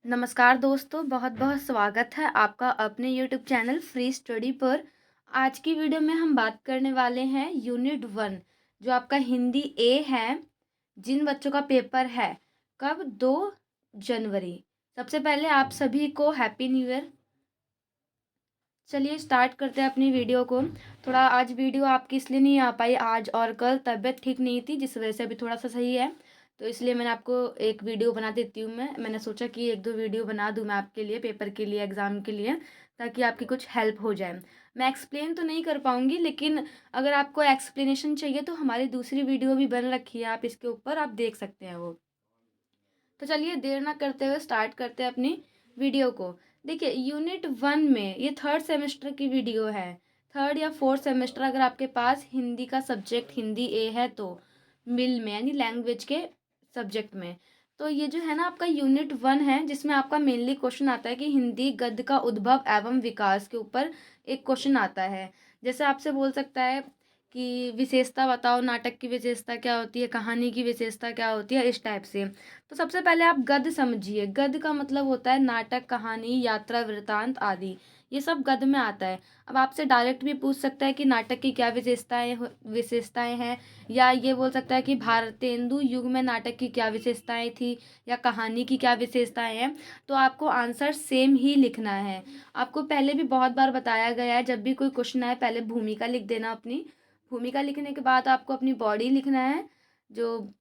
नमस्कार दोस्तों, बहुत बहुत स्वागत है आपका अपने यूट्यूब चैनल फ्री स्टडी पर। आज की वीडियो में हम बात करने वाले हैं यूनिट 1 जो आपका हिंदी ए है। जिन बच्चों का पेपर है कब 2 जनवरी। सबसे पहले आप सभी को हैप्पी न्यू ईयर। चलिए स्टार्ट करते हैं अपनी वीडियो को। थोड़ा आज वीडियो आपकी इसलिए नहीं आ पाई, आज और कल तबीयत ठीक नहीं थी जिस वजह से अभी थोड़ा सा सही है, तो इसलिए मैंने आपको एक वीडियो बना देती हूँ। मैंने सोचा कि एक दो वीडियो बना दूँ मैं आपके लिए, पेपर के लिए, एग्ज़ाम के लिए, ताकि आपकी कुछ हेल्प हो जाए। मैं एक्सप्लेन तो नहीं कर पाऊँगी, लेकिन अगर आपको एक्सप्लेनेशन चाहिए तो हमारी दूसरी वीडियो भी बन रखी है, आप इसके ऊपर आप देख सकते हैं वो। तो चलिए देर ना करते हुए स्टार्ट करते हैं अपनी वीडियो को। देखिए यूनिट 1 में ये थर्ड सेमेस्टर की वीडियो है। थर्ड या फोर्थ सेमेस्टर अगर आपके पास हिंदी का सब्जेक्ट हिंदी ए है तो मिल में यानी लैंग्वेज के सब्जेक्ट में, तो ये जो है ना आपका यूनिट 1 है, जिसमें आपका मेनली क्वेश्चन आता है कि हिंदी गद्य का उद्भव एवं विकास के ऊपर एक क्वेश्चन आता है। जैसे आपसे बोल सकता है कि विशेषता बताओ, नाटक की विशेषता क्या होती है, कहानी की विशेषता क्या होती है, इस टाइप से। तो सबसे पहले आप गद्य समझिए। गद्य का मतलब होता है नाटक, कहानी, यात्रा, वृतांत आदि, ये सब गद्य में आता है। अब आपसे डायरेक्ट भी पूछ सकता है कि नाटक की क्या विशेषताएं हैं, या ये बोल सकता है कि भारतेंदु युग में नाटक की क्या विशेषताएं थी, या कहानी की क्या विशेषताएं हैं। तो आपको आंसर सेम ही लिखना है। आपको पहले भी बहुत बार बताया गया है, जब भी कोई क्वेश्चन आए पहले भूमिका लिख देना अपनी। भूमिका लिखने के बाद आपको अपनी बॉडी लिखना है, जो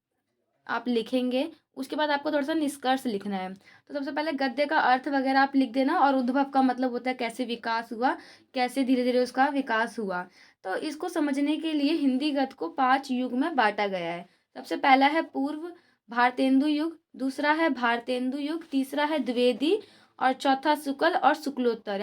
आप लिखेंगे। उसके बाद आपको थोड़ा सा निष्कर्ष लिखना है। तो सबसे पहले गद्य का अर्थ वगैरह आप लिख देना, और उद्भव का मतलब होता है कैसे विकास हुआ, कैसे धीरे धीरे उसका विकास हुआ। तो इसको समझने के लिए हिंदी गद्य को 5 युग में बांटा गया है। सबसे पहला है पूर्व भारतेंदु युग, दूसरा है भारतेंदु युग, तीसरा है द्विवेदी, और चौथा शुक्ल और शुक्लोत्तर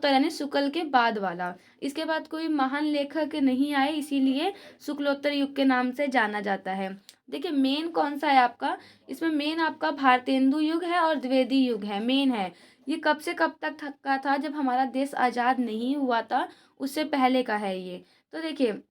यानी शुक्ल के बाद वाला। इसके बाद कोई महान लेखक नहीं आए, इसीलिए शुक्लोत्तर युग के नाम से जाना जाता है। देखिए मेन कौन सा है आपका, इसमें मेन आपका भारतेंदु युग है और द्विवेदी युग है, मेन है। ये कब से कब तक का था, जब हमारा देश आज़ाद नहीं हुआ था उससे पहले का है ये। तो देखिए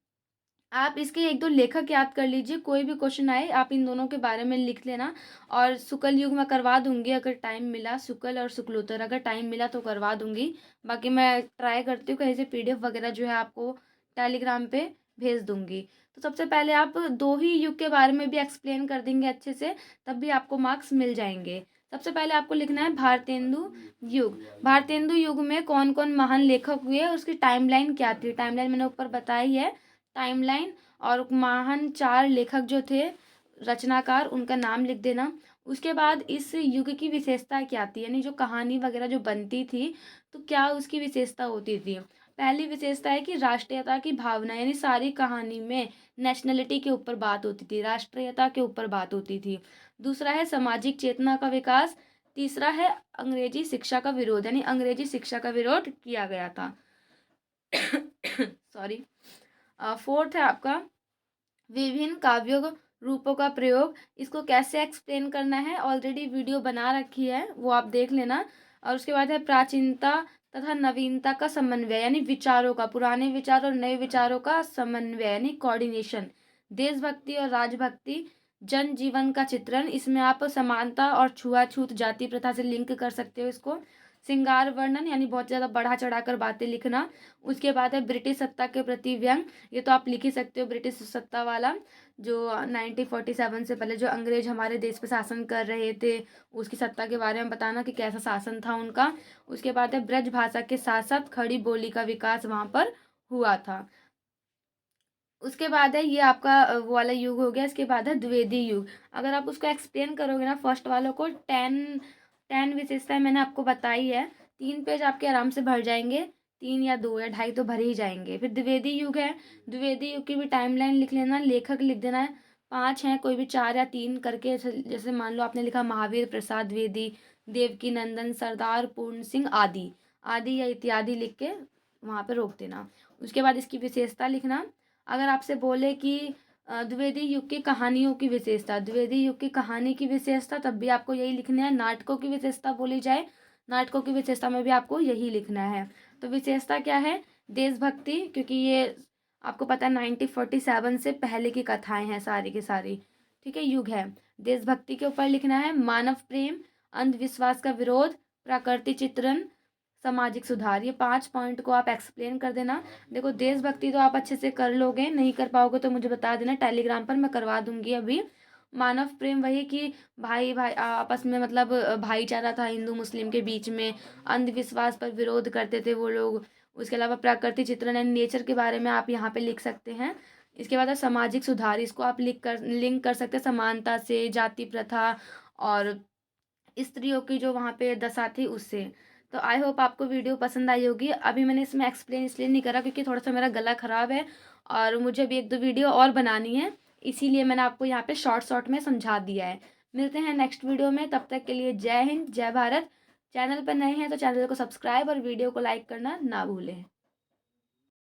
आप इसके एक दो लेखक याद कर लीजिए, कोई भी क्वेश्चन आए आप इन दोनों के बारे में लिख लेना। और शुक्ल युग में करवा दूंगी अगर टाइम मिला, शुक्ल और शुक्लोत्तर अगर टाइम मिला तो करवा दूंगी। बाकी मैं ट्राई करती हूँ कहीं से पीडीएफ वगैरह जो है आपको टेलीग्राम पे भेज दूंगी। तो सबसे पहले आप दो ही युग के बारे में भी एक्सप्लेन कर देंगे अच्छे से, तब भी आपको मार्क्स मिल जाएंगे। सबसे पहले आपको लिखना है भारतेंदु युग। भारतेंदु युग में कौन कौन महान लेखक हुए, उसकी टाइमलाइन क्या थी। टाइमलाइन मैंने ऊपर बताई है, टाइमलाइन। और महान 4 लेखक जो थे, रचनाकार, उनका नाम लिख देना। उसके बाद इस युग की विशेषता क्या थी, यानी जो कहानी वगैरह जो बनती थी तो क्या उसकी विशेषता होती थी। पहली विशेषता है कि राष्ट्रीयता की भावना, यानी सारी कहानी में नेशनलिटी के ऊपर बात होती थी, राष्ट्रीयता के ऊपर बात होती थी। दूसरा है सामाजिक चेतना का विकास। तीसरा है अंग्रेजी शिक्षा का विरोध, यानी अंग्रेजी शिक्षा का विरोध किया गया था। सॉरी। फोर्थ है आपका विभिन्न काव्यों रूपों का प्रयोग। इसको कैसे एक्सप्लेन करना है ऑलरेडी वीडियो बना रखी है, वो आप देख लेना। और उसके बाद है प्राचीनता तथा नवीनता का समन्वय, यानी विचारों का, पुराने विचार और नए विचारों का समन्वय यानी कोऑर्डिनेशन। देशभक्ति और राजभक्ति, जन जीवन का चित्रण, इसमें आप समानता और छुआछूत जाति प्रथा से लिंक कर सकते हो इसको। श्रृंगार वर्णन, यानी बहुत ज़्यादा बढ़ा चढ़ाकर बातें लिखना। उसके बाद है ब्रिटिश सत्ता के प्रति व्यंग, ये तो आप लिख ही सकते हो, ब्रिटिश सत्ता वाला, जो 1947 से पहले जो अंग्रेज हमारे देश पे शासन कर रहे थे, उसकी सत्ता के बारे में बताना कि कैसा शासन था उनका। उसके बाद है ब्रज भाषा के साथ साथ खड़ी बोली का विकास वहाँ पर हुआ था। उसके बाद है ये आपका वो वाला युग हो गया। इसके बाद है द्विवेदी युग। अगर आप उसको एक्सप्लेन करोगे ना फर्स्ट वालों को, 10 विशेषताएं मैंने आपको बताई है, 3 पेज आपके आराम से भर जाएंगे, 3 या 2 या ढाई तो भर ही जाएंगे। फिर द्विवेदी युग है, द्विवेदी युग की भी टाइमलाइन लिख लेना, लेखक लिख देना है। 5 हैं, कोई भी 4 या 3 करके, जैसे मान लो आपने लिखा महावीर प्रसाद द्विवेदी, देवकी नंदन, सरदार पूर्ण सिंह आदि, आदि या इत्यादि लिख के वहाँ पे रोक देना। उसके बाद इसकी विशेषता लिखना। अगर आपसे बोले कि द्विवेदी युग की कहानियों की विशेषता, द्विवेदी युग की कहानी की विशेषता, तब भी आपको यही लिखना है। नाटकों की विशेषता बोली जाए, नाटकों की विशेषता में भी आपको यही लिखना है। तो विशेषता क्या है, देशभक्ति, क्योंकि ये आपको पता है 1947 से पहले की कथाएं हैं सारी की सारी, ठीक है, युग है। देशभक्ति के ऊपर लिखना है। मानव प्रेम, अंधविश्वास का विरोध, प्रकृति चित्रण, सामाजिक सुधार। ये 5 पॉइंट को आप एक्सप्लेन कर देना। देखो देशभक्ति तो आप अच्छे से कर लोगे, नहीं कर पाओगे तो मुझे बता देना टेलीग्राम पर, मैं करवा दूंगी अभी। मानव प्रेम वही कि भाई भाई आपस में मतलब भाईचारा था हिंदू मुस्लिम के बीच में। अंधविश्वास पर विरोध करते थे वो लोग। उसके अलावा प्रकृति चित्रण एंड नेचर के बारे में आप यहाँ पे लिख सकते हैं। इसके बाद है सामाजिक सुधार, इसको आप लिंक कर सकते हैं समानता से, जाति प्रथा और स्त्रियों की जो वहाँ पे दशा थी उससे। तो आई होप आपको वीडियो पसंद आई होगी। अभी मैंने इसमें एक्सप्लेन इसलिए नहीं करा क्योंकि थोड़ा सा मेरा गला ख़राब है और मुझे अभी 1-2 वीडियो और बनानी है, इसीलिए मैंने आपको यहाँ पे शॉर्ट शॉर्ट में समझा दिया है। मिलते हैं नेक्स्ट वीडियो में, तब तक के लिए जय हिंद जय भारत। चैनल पर नए हैं तो चैनल को सब्सक्राइब और वीडियो को लाइक करना ना भूलें।